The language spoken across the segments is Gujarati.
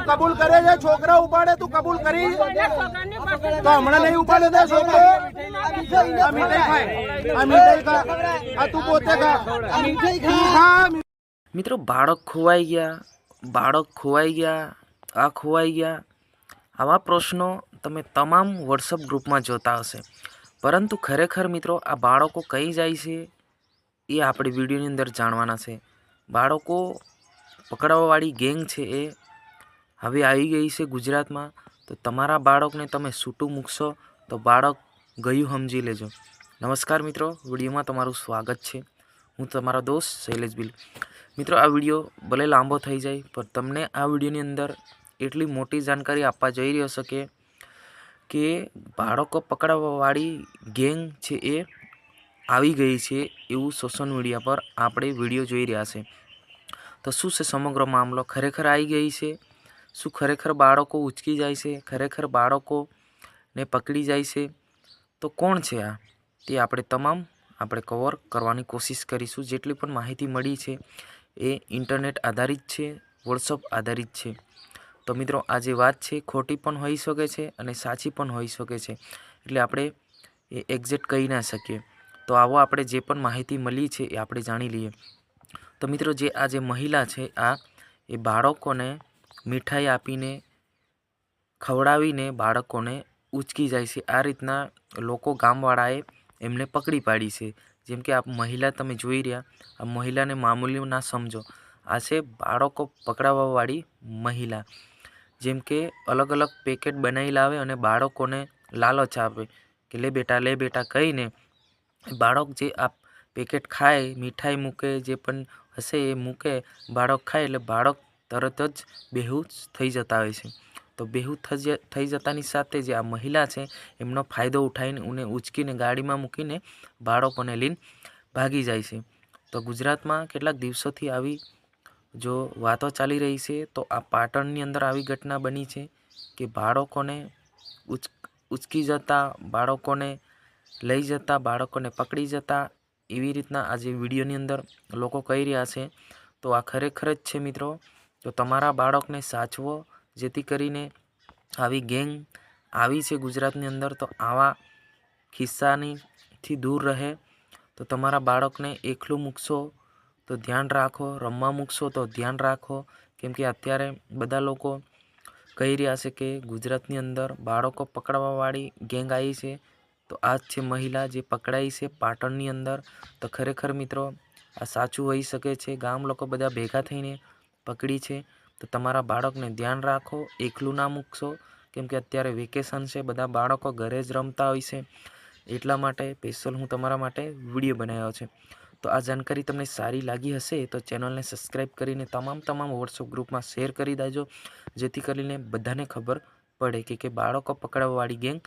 તું કબૂલ કરે છે છોકરા ઉપાડે તું કબૂલ કરી તો હમણાં નહીં ઉપાડે દે છોકરો આ મીઠાઈ ખાય આ મીઠાઈ ખા આ તું પોતે ખા આ મીઠાઈ ખા મિત્રો બાળક ખોવાઈ ગયા આ ખોવાઈ ગયા આવા પ્રશ્નો તમે તમામ વોટ્સઅપ ગ્રુપમાં જોતા હશે, પરંતુ ખરેખર મિત્રો આ બાળકો કઈ જાય છે એ આપણે વિડીયોની અંદર જાણવાના છે। બાળકો પકડવાવાળી ગેંગ છે એ હવે આવી ગઈ છે ગુજરાતમાં, તો તમારા બાળકને તમે છૂટું મૂકશો તો બાળક ગયું સમજી લેજો। નમસ્કાર મિત્રો, વિડીયોમાં તમારું સ્વાગત છે। હું તમારો દોસ્ત શૈલેષ બિલ। મિત્રો આ વિડીયો ભલે લાંબો થઈ જાય પણ તમને આ વિડીયોની અંદર એટલી મોટી જાણકારી આપવા જઈ રહ્યો છે કે બાળકો પકડવાવાળી ગેંગ છે એ આવી ગઈ છે એવું સોશિયલ મીડિયા પર આપણે વિડીયો જોઈ રહ્યા છે। તો શું છે સમગ્ર મામલો? ખરેખર આવી ગઈ છે? શું ખરેખર બાળકો ઉચકી જાય છે? ખરેખર બાળકોને પકડી જાય છે? તો કોણ છે આ તે આપણે કવર કરવાની કોશિશ કરીશું। જેટલી પણ માહિતી મળી છે એ ઇન્ટરનેટ આધારિત છે, વોટ્સઅપ આધારિત છે। તો મિત્રો આ જે વાત છે ખોટી પણ હોઈ શકે છે અને સાચી પણ હોઈ શકે છે, એટલે આપણે એ એક્ઝેક્ટ કહી ના શકીએ। તો આવો આપણે જે પણ માહિતી મળી છે એ આપણે જાણી લઈએ। તો મિત્રો આ જે મહિલા છે એ બાળકોને મીઠાઈ આપીને ખવડાવીને બાળકોને ઉચકી જાય છે। આ રીતના લોકો ગામવાળાએ એમને પકડી પાડી છે। જેમ કે આ મહિલા તમે જોઈ રહ્યા, આ મહિલાને મામૂલી ના સમજો, આ છે બાળકો પકડાવવાવાળી મહિલા। જેમ કે અલગ અલગ પેકેટ બનાવી લાવે અને બાળકોને લાલચ આપે કે લે બેટા કહીને બાળક જે આ પેકેટ ખાય, મીઠાઈ મૂકે, જે પણ હશે એ મૂકે, બાળક ખાય એટલે બાળક તરત જ બેહોશ થઈ જતા હોય છે। તો બેહોશ થઈ જતાની સાથે જે આ મહિલા છે એમનો ફાયદો ઉઠાવીને એને ઉચકીને ગાડીમાં મૂકીને બાળકોને લઈને ભાગી જાય છે। તો ગુજરાતમાં કેટલાક દિવસોથી આવી જો વાતો ચાલી રહી છે, તો આ પાટણની અંદર આવી ઘટના બની છે કે બાળકોને ઉચકી જતા, બાળકોને લઈ જતા, બાળકોને પકડી જતા, એવી રીતના આજે વિડીયોની અંદર લોકો કહી રહ્યા છે। તો આ ખરેખર જ છે મિત્રો। તો તમારા બાળકને સાચવો, જેથી કરીને આવી ગેંગ આવી છે ગુજરાતની અંદર, તો આવા ખિસ્સાથી દૂર રહે। તો તમારા બાળકને એકલું મૂકશો તો ધ્યાન રાખો, રમવા મૂકશો તો ધ્યાન રાખો, કેમ કે અત્યારે બધા લોકો કહી રહ્યા છે કે ગુજરાતની અંદર બાળકો પકડવાવાળી ગેંગ આવી છે। તો આ જ છે મહિલા જે પકડાઈ છે પાટણની અંદર। તો ખરેખર મિત્રો આ સાચું હોઈ શકે છે, ગામ લોકો બધા ભેગા થઈને પકડી છે। તો તમારા બાળકને ધ્યાન રાખો, એકલું ના મૂકશો, કેમ કે અત્યારે વેકેશન છે, બધા બાળકો ઘરે જ રમતા હોય છે, એટલા માટે સ્પેશિયલ હું તમારા માટે વિડીયો બનાવ્યો છે। તો આ જાણકારી તમને સારી લાગી હશે તો ચેનલને સબસ્ક્રાઈબ કરીને તમામ વોટ્સઅપ ગ્રુપમાં શેર કરી દેજો, જેથી કરીને બધાને ખબર પડે કે બાળકો પકડવાવાળી ગેંગ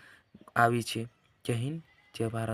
આવી છે। જય હિન્દ, જય ભારત।